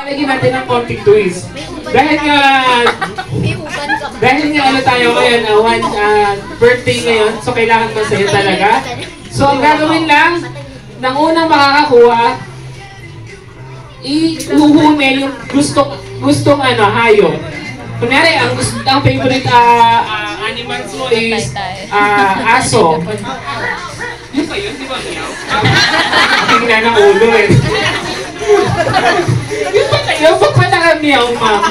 Lagyan natin ng konting twist. Dahil nga ano tayo ngayon, birthday ngayon, so kailangan masaya talaga. So ang gagawin lang, ng unang makakakuha, ihuhumel yung gustong hayop. Kunyari, ang favorite animals mo is aso. Yun ba yun? Di ba meow? Tingnan ng ulo eh. Yun ba kayo? Ba't pa naka-meow, ma'am?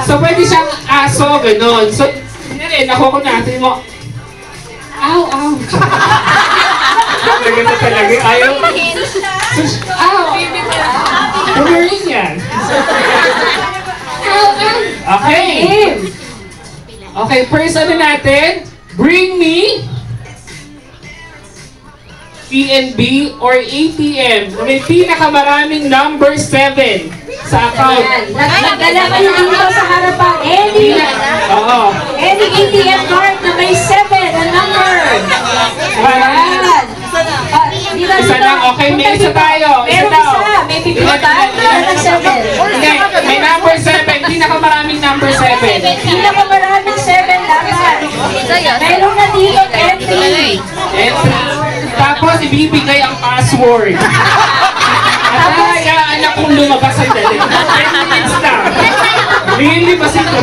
So, pwede siyang aso, gano'n. So, kunyari, nakuha natin mo. Ow, ow. Naganda talaga. Ayaw. Ow. Pumirin yan. Ow, ow. Okay. Okay, first ano natin? Bring me PNB or ATM. May pinakamaraming number 7 sa account. Nagdala kayo dito sa harapan. Any ATM card na may 7 na number. Ayan. Isa lang. Okay, may isa tayo. Isa daw. May pipilitan. Meron 7. Okay, may number 7. Pinakamaraming number 7. Pinakamaraming 7 dapat. Meron na dito entry. Tapos ibibigay ang password. At hayaan akong lumabas ang dali. 10 minutes lang. Really ba sito?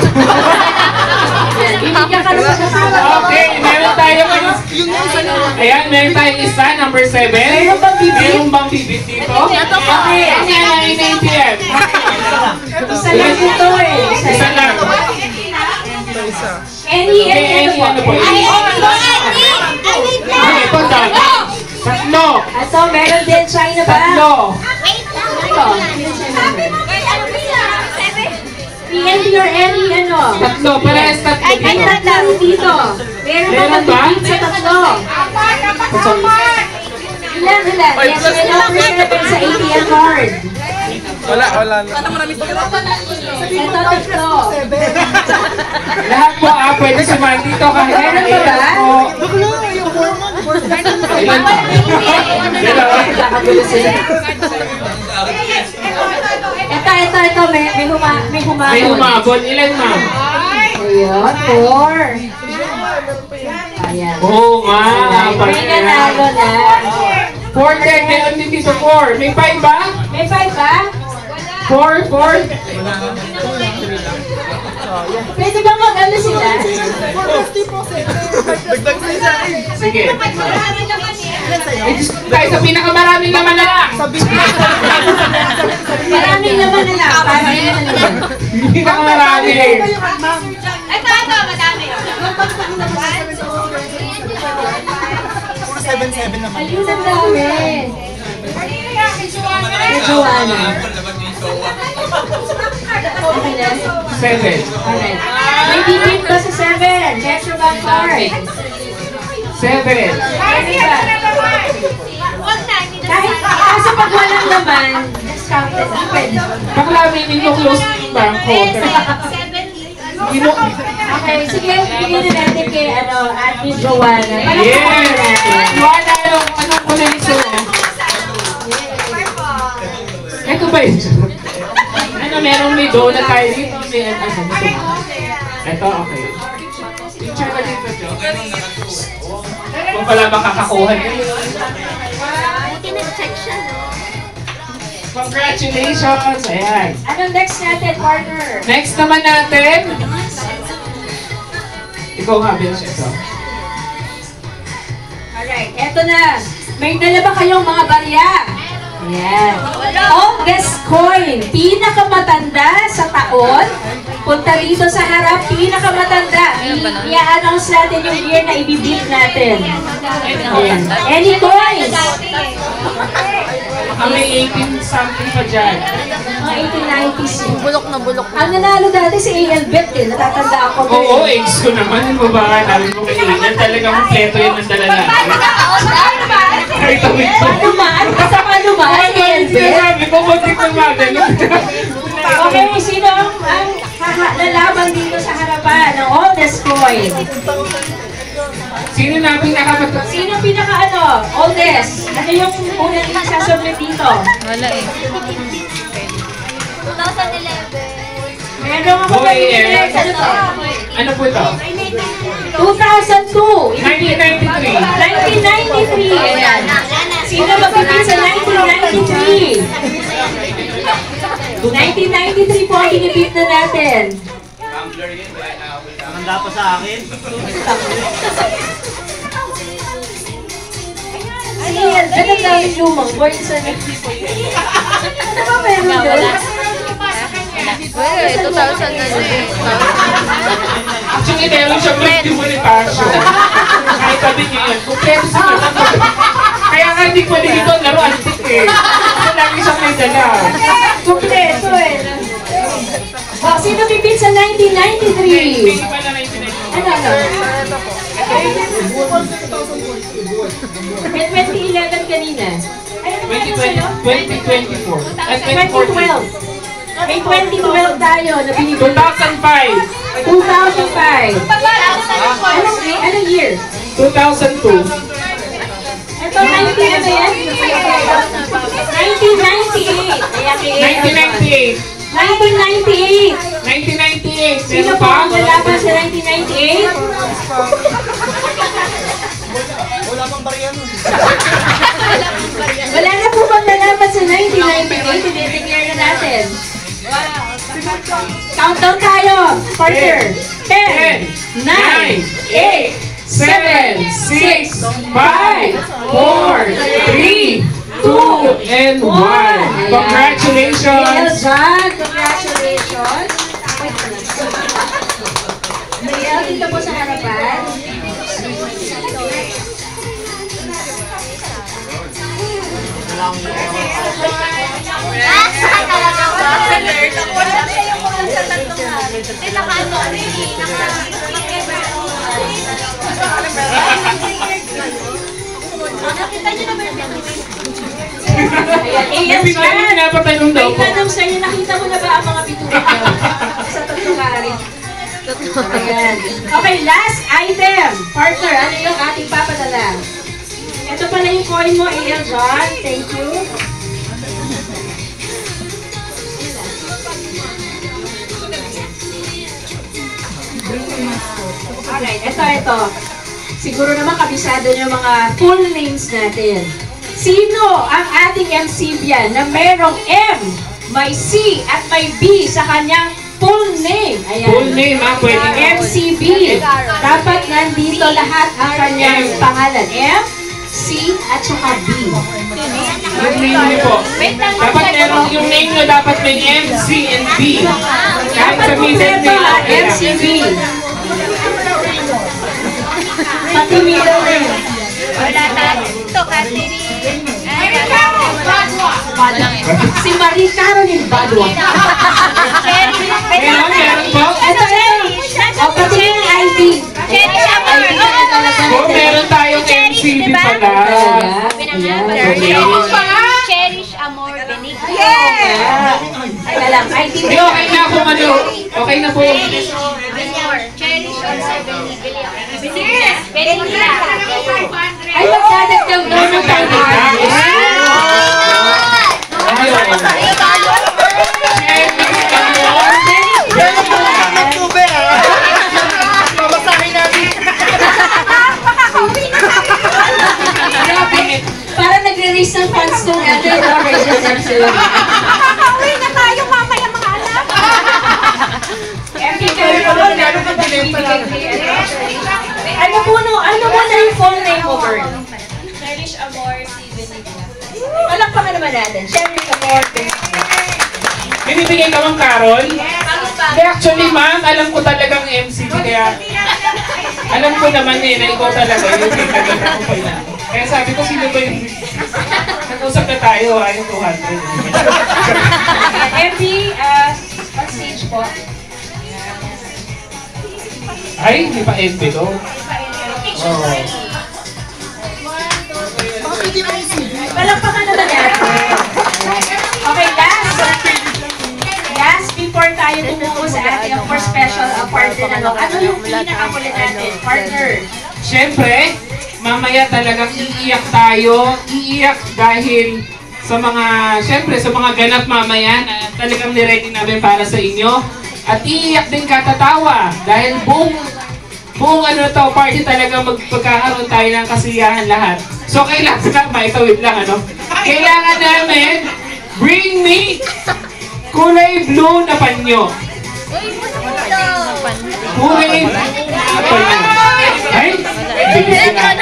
Okay, meron tayo. Ayan, meron tayong isa, number 7. Meron bang bibit dito? Okay, ano yan ang ATM? Isa lang ito eh. Isa lang. Any ano po? Okay, ito dami. Tatlo. Ito, meron din China ba? Tatlo. Ito. PNB or any ano? Tatlo, parehas tatlo Ay, dito. tatlo dito. Meron ba bibit sa tatlo? Ilan? Yes, may number 7 sa ATM card. Wala na. Ito, tatlo. Lahat po pwede sumahan dito kahit Meron ba ba? Ilan pa? Ito, may humabon. May humabon. Ilan, ma'am? Ayun, 4. Ayan. Oo nga. May nanalo na. 4 din. Meron din dito 4. May 5 ba? May 5 ba? 4. Pwede ba mag-ano sila? Dagdag sa isa. Sige. Tayo sa pinakamaraming naman na lang. Maraming naman na lang. Para yun na lang. Pinakamarami. Ito, madami. 7-7 naman. Ayun ang dami. Kay Joanna. Okay na? 7. Okay. May bibit ba sa 7? Metro Bank card. 7. Pwede ba? Kahit kasi pag walang naman, discounted. Pwede. Bakla, meaning mo close yung bangko. Okay, sige, bigyan na natin kay Ate Joanna. Yes! Joanna, anong kuliso? Ito ba yun? Ano, meron may donut tayo dito? May ito, okay. Picture ka dito, Jo. Kung pala makakakuha niyo. Congratulations! Ayan. Anong next natin, partner? Next naman natin. Ikaw nga, Vince, ito. Alright, eto na. May dala ba kayong mga barya? Ayan. Oldest coin, pinakamatanda sa taon. Punta rito sa harap, pinakamatanda. I-announce natin yung year na ibibit natin. Ayan. Any coins? May 18-something pa dyan. Mga 1890s. Bulok na bulok. Ang nanalo dati si A.L. Bet eh. Natatanda ako. Oo, ex ko naman. Yung babae namin mo kailan. Talagang kompleto yun ng dala natin. Ay, tawid ko. Panumaan? Basta panumaan si A.L. Bet? Sabi ko, butik na maganon. Okay, sino ang lalaban dito sa harapan ng oldest coin? Sino na pinakamatanda? Sino oldest? Ano yung unang isasubmit dito? Wala eh. Ano mga pagpapalinig? Ano to? Ano po ito? 2002. 1993. 1993. Ayan. Sino magpipit sa 1993? 1993 po ang pinipit na natin. Handa pa sa akin. Ayan, ang daming lumang boy sa ano ba meron doon? Well, 2000 na yun. Actually, meron siyang multi-monetary. Kahit sabi niyo yun, kumpleto sa mga. Kaya nga hindi pwede dito ang laro antik eh. Kasi lagi siyang may dala. Kompleto eh. Oh, sino pipit sa 1993? Hindi pa na 1993. Ano? May 2011 kanina. Ay, ano meron sa'yo? 2024. At 2012. May 2012 tayo na binibigay. 2005. 2005. Anong year? 2002. Ito, 19 ano yan? 1998. Ayan, 1998. 1998. 1998. Sino Meron po pa? ang lalaban sa 1998? Wala pang barya nun. Wala na po bang lalaban sa 1998? Tiniteclare na natin. Countdown tayo. Partner. 10, 9, 8, 7, 6, 5, 4, 3, 2, and 1. Congratulations! John, congratulations. Mariel, dito po sa harapan. May pinapatanong daw May po. tanong sa'yo, nakita mo na ba ang mga bituin ko sa tutukarin? Ayan. Okay, last item. Partner, ano yung ating papadala? Ito pala yung coin mo, A.L. John. Thank you. Alright, ito. Siguro naman kabisado niyo mga full names natin. Sino ang ating MCBian na merong M, may C, at may B sa kanyang full name? Ayan. Full name ha, pwede nga. MCB. Dapat nandito lahat ang kanyang pangalan. M, C, at saka B. Yung name niyo po. Dapat meron yung name niyo dapat may M, C, and B. Kahit Dapat sa middle kumpleto name. lang, MCB. Pati middle name. Wala tayo. Ito, Catherine. Si Marie Caroline Badwa. Meron po. Ito. O, pati yung ID. Cherish Amor. Oh, meron tayong MCB pala. Cherish Amor Benigno. Teka lang, ID Hindi, okay na ako ano. Okay na po. Cherish also Benigno. Benigno. Ay, magdadagdag daw ng para nagre-raise ng funds to natin. Makakauwi na tayo mamaya mga anak. Ano mo na yung full name mo, Bert? Cherish Amor si Benigno. Palakpakan naman natin. Cherish Amor. Binibigay ka bang Carol? Hindi, actually ma'am, alam ko talagang MCB kaya alam ko naman na ikaw talaga yung pinaganda ko pa yun. Kaya sabi ko, sino ba yung nag-usap na tayo, yung 200. MB, on stage po. Ay, hindi pa MB to. Palakpakan naman natin. Okay, last before tayo tumuko sa ating for special partner na ano yung pinakakulit natin? Partner. Siyempre, mamaya talagang iiyak tayo. Iiyak dahil sa mga, siyempre, sa mga ganap mamaya na talagang niready namin para sa inyo. At iiyak din katatawa dahil buong ano to, party talaga magpagkakaroon tayo ng kasiyahan lahat. So kailangan naman, ito wait lang ano, kailangan namin bring me kulay blue na panyo. Kulay blue na panyo. Ay, bilis na.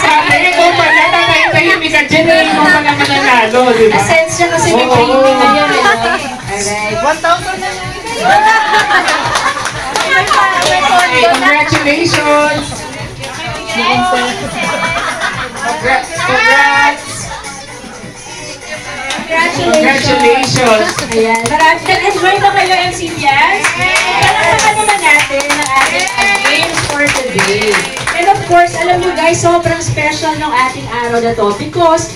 Sabi ko pala, tatahimik ka dyan, hindi mo pala mananalo, di ba? Sense siya kasi may training na yun. Alright. 1,000 na yan. Okay, congratulations! Congrats! Congratulations! Ayan, maraming nag-enjoy na kayo, MCBS. Palakpakan naman natin ang ating games for today. And of course, alam nyo guys, sobrang special ng ating araw na to because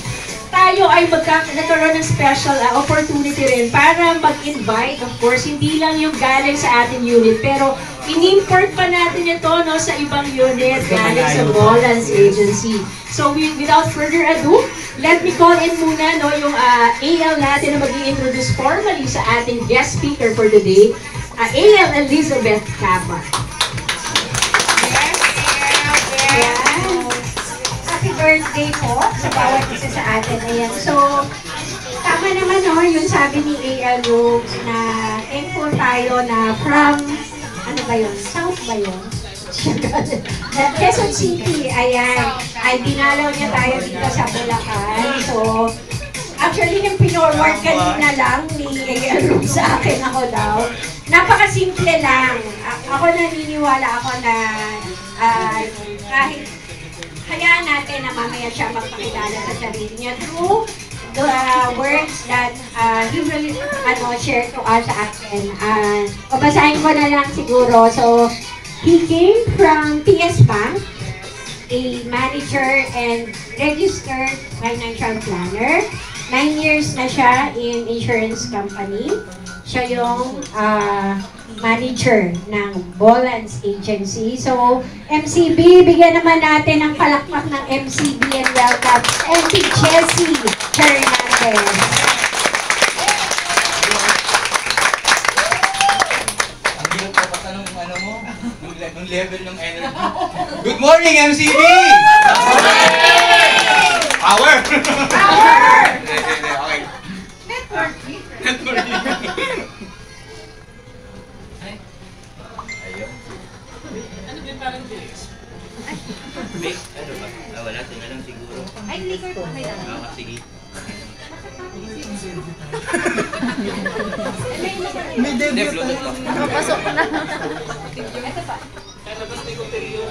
tayo ay nagkaroon ng special opportunity rin para mag-invite, of course, hindi lang yung galing sa ating unit, pero in-import pa natin ito no, sa ibang unit galing sa Bolans Agency. So without further ado, let me call in muna no, yung AL natin na mag-i-introduce formally sa ating guest speaker for today, AL Elizabeth Capa. Happy birthday po sa bawat isa sa atin. Ayan. So, tama naman no, yung sabi ni A.L. Rogues na thankful tayo na from, ano ba yun? South ba yun? Quezon City, ayan. Ay dinalaw niya tayo dito sa Bulacan. So, actually, yung pinorward kanina lang ni A.L. Rogues sa akin ako daw. Napakasimple lang. Ako naniniwala ako na kahit hayaan natin na mamaya siya magpakilala sa sarili niya through the words that he will share to us sa atin. Babasahin ko na lang siguro. So, he came from PS Bank, a manager and registered financial planner. 9 years na siya in insurance company. Siya yung manager ng Bolans Agency. So, MCB, bigyan naman natin ng palakpak ng MCB and welcome MP Jessie Hernandez. Ang hirap pa patanong yung ano mo, yung level ng energy. Good morning, MCB! Power! Power! Okay. Networking. Ano din parang lyrics? Ano ba? Wala, tingnan lang siguro. Ay, liquor po kayo. Sige. May Hindi, Bluetooth lang. Papasok ko na. Ito pa. Kalabas ni Coterio.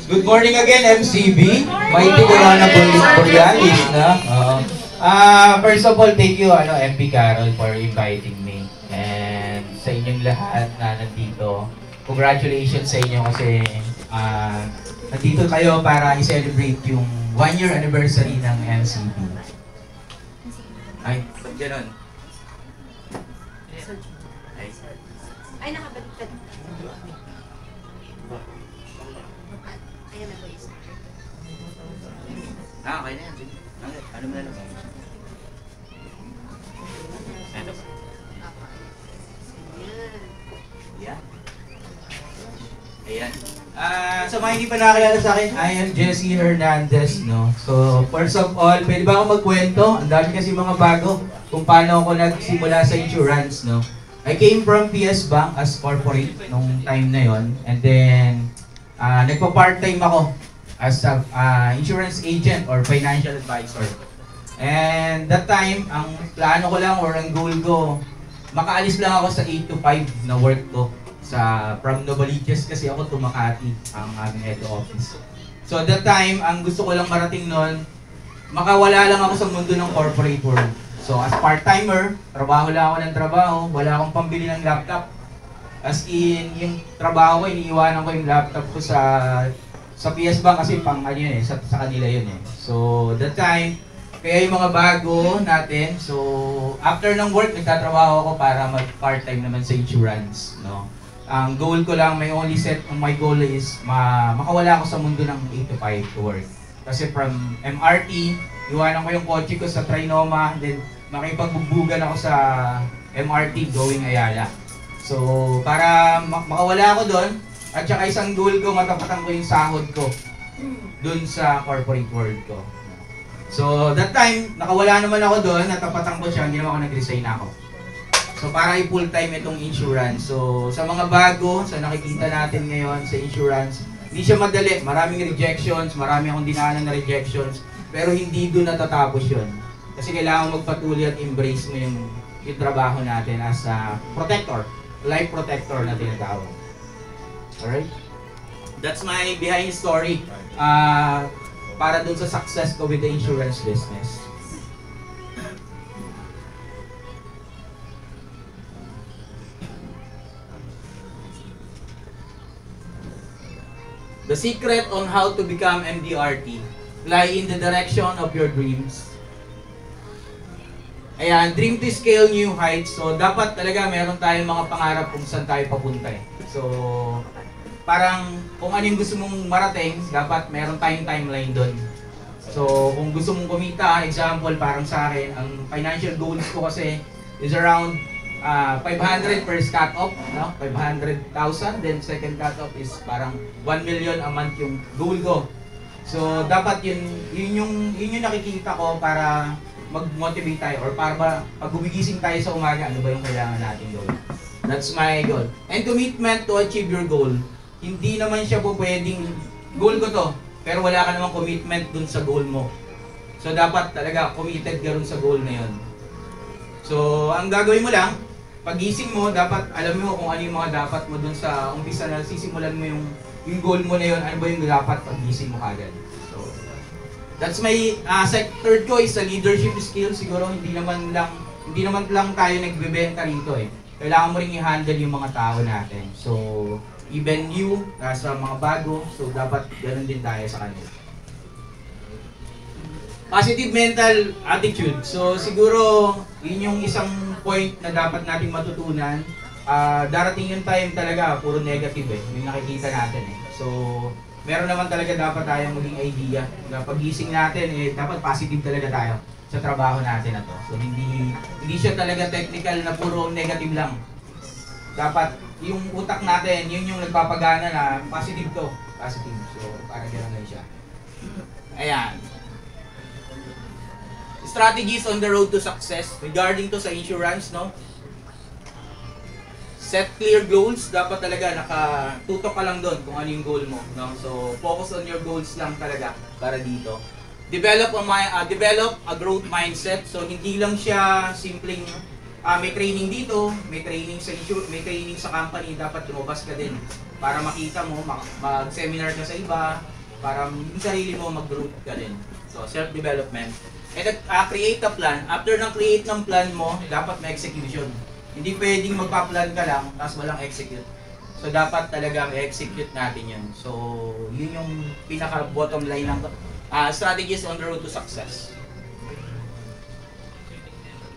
Good morning again, MCB. Mighty Corona Borealis, na. First of all, thank you, MP Carol, for inviting me. And sa inyong lahat na nandito, congratulations sa inyo kasi nandito kayo para i-celebrate yung 1-year anniversary ng MCB. Ay, ba't ganun? Ay, nakabaliktad. Ayan na po isa. Okay na yan. Ano mo na lang? Ano ba? Yan. Ayan. Sa mga hindi pa nakakilala sa akin, I am Jessie Hernandez, no? So, first of all, pwede ba ako magkwento? Ang dami kasi mga bago kung paano ako nagsimula sa insurance, no? I came from PS Bank as corporate nung time na yon, and then nagpa-part-time ako as a insurance agent or financial advisor. And that time, ang plano ko lang or ang goal ko, makaalis lang ako sa 8 to 5 na work ko from Novaliches kasi ako to Makati, ang aming head office. So that time, ang gusto ko lang marating nun, makawala lang ako sa mundo ng corporate world. So as part-timer, trabaho lang ako ng trabaho, wala akong pambili ng laptop. As in, yung trabaho ko, iniiwanan ko yung laptop ko sa PS Bank kasi pang ano yun sa kanila yun eh. So that time, kaya yung mga bago natin, so after ng work, nagtatrabaho ako para mag-part-time naman sa insurance, no? Ang goal ko lang, my only set on my goal is makawala ako sa mundo ng 8 to 5 to work. Kasi from MRT, iwanan ko yung kotse ko sa Trinoma, then makipagbubugan ako sa MRT going Ayala. So, para makawala ako doon, at saka isang goal ko, matapatan ko yung sahod ko doon sa corporate world ko. So, that time, nakawala naman ako doon, natapatan ko siya, hindi naman ako nag-resign ako. So, para i-full time itong insurance. So, sa mga bago, sa nakikita natin ngayon sa insurance, hindi siya madali. Maraming rejections, marami akong dinaanan na rejections, pero hindi doon natatapos yun. Kasi kailangan magpatuloy at embrace mo yung trabaho natin as a protector, life protector na tinatawag. Alright? That's my behind story para doon sa success ko with the insurance business. The secret on how to become MDRT lie in the direction of your dreams. Ayan, dream to scale new heights. So, dapat talaga meron tayong mga pangarap kung saan tayo papunta eh. So, parang kung ano yung gusto mong marating, dapat meron tayong timeline doon. So, kung gusto mong kumita, example, parang sa akin, ang financial goals ko kasi is around 500 first cut-off, no? 500,000, then second cut-off is parang 1 million a month yung goal ko. So, dapat yun yung nakikita ko para mag-motivate tayo or para pag gumigising tayo sa umaga, ano ba yung kailangan natin gawin. That's my goal. And commitment to achieve your goal. Hindi naman siya po pwedeng, goal ko to, pero wala ka namang commitment dun sa goal mo. So, dapat talaga committed ka rin sa goal na yun. So, ang gagawin mo lang, pagising mo, dapat alam mo kung ano yung mga dapat mo dun sa umpisa na sisimulan mo yung goal mo na yun, ano ba yung dapat pagising mo kagad. So, that's my third ko is sa leadership skill. Siguro hindi naman lang tayo nagbebenta rito eh. Kailangan mo ring i-handle yung mga tao natin. So, even you, sa mga bago, so dapat ganun din tayo sa kanila. Positive mental attitude. So siguro, yun yung isang point na dapat nating matutunan. Darating yung time talaga, puro negative eh. Yung nakikita natin eh. So, meron naman talaga dapat tayong maging idea. Pag-gising natin eh, dapat positive talaga tayo sa trabaho natin na to. So, hindi siya talaga technical na puro negative lang. Dapat yung utak natin, yun yung nagpapagana na positive to. Positive. So, parang gano'n lang siya. Ayan. Strategies on the road to success regarding to sa insurance, no? Set clear goals, dapat talaga nakatutok ka lang doon kung ano yung goal mo, no? So focus on your goals lang talaga para dito. Develop a growth mindset. So hindi lang siya simpleng may training dito, may training sa company, dapat lumabas ka din para makita mo, mag-seminar ka sa iba, para yung sarili mo mag-growth ka din. So self-development. And create a plan. After ng create ng plan mo, dapat may execution. Hindi pwedeng magpa-plan ka lang, tapos walang execute. So, dapat talaga execute natin yun. So, yun yung pinaka-bottom line ng strategies on the road to success.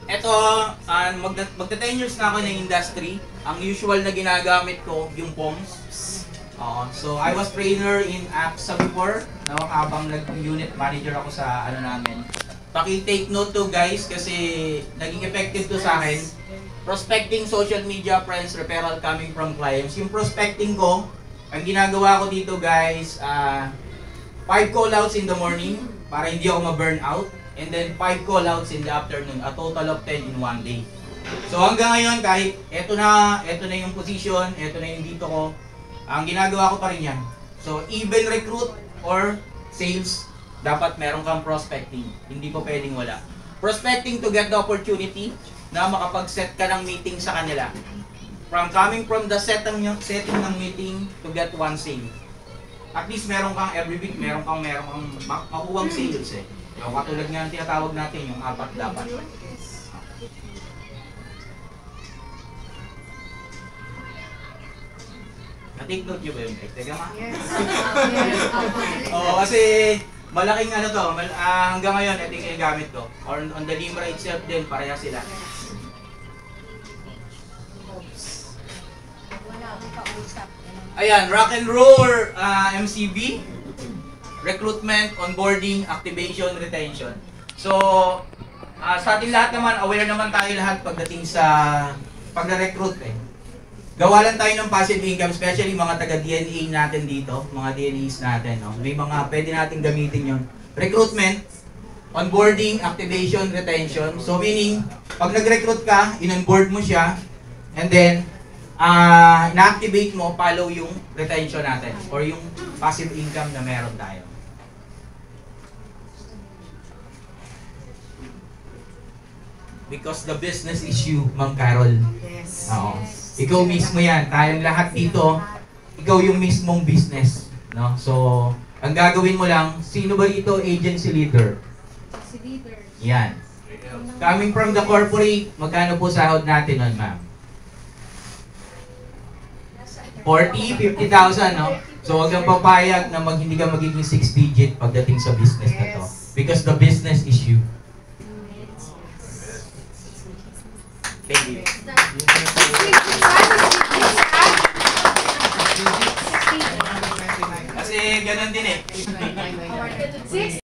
Ito, magta 10 years na ako ng industry. Ang usual na ginagamit ko, yung POMS. So, I was trainer in AXA before. Habang nag-unit manager ako sa namin. Paki-take note to guys kasi naging effective to sa akin. Prospecting, social media, friends, referral coming from clients. Yung prospecting ko, ang ginagawa ko dito guys, 5 call-outs in the morning para hindi ako ma-burn out. And then 5 call-outs in the afternoon, a total of 10 in one day. So hanggang ngayon, kahit eto na yung position, eto na yung dito ko, ang ginagawa ko pa rin yan. So even recruit or sales, dapat meron kang prospecting. Hindi po pwedeng wala. Prospecting to get the opportunity na makapag-set ka ng meeting sa kanila. Coming from the setting ng meeting to get one sale. At least meron kang every week, meron kang makuwang sales eh. So, katulad nga ang tinatawag natin, yung 4 dapat. Na-take note nyo ba yun? Teka ma? Yes. Oo, kasi malaking to, hanggang ngayon, ito yung gamit ko. Or on the Limra itself din, pareha sila. Ayan, rock and roll MCB. recruitment, onboarding, activation, retention. So, sa ating lahat naman, aware naman tayo lahat pagdating sa pagre-recruit eh. Gawa lang tayo ng passive income, especially mga taga-DNA natin dito, mga DNAs natin. No? May mga pwede natin gamitin yon. Recruitment, onboarding, activation, retention. So meaning, pag nag-recruit ka, in-onboard mo siya, and then, na-activate mo, follow yung retention natin, or yung passive income na meron tayo. Because the business is you, Ma'am Carol. Yes. Oo. Ikaw mismo yan. Tayong lahat dito, ikaw yung mismong business. No? So, ang gagawin mo lang, sino ba dito agency leader? Yan. Coming from the corporate, magkano po sahod natin nun, ma'am? 40, 50,000, no? So, huwag kang papayag na hindi ka magiging 6-digit pagdating sa business na to. Because the business is you. Thank you. Kasi ganun din eh.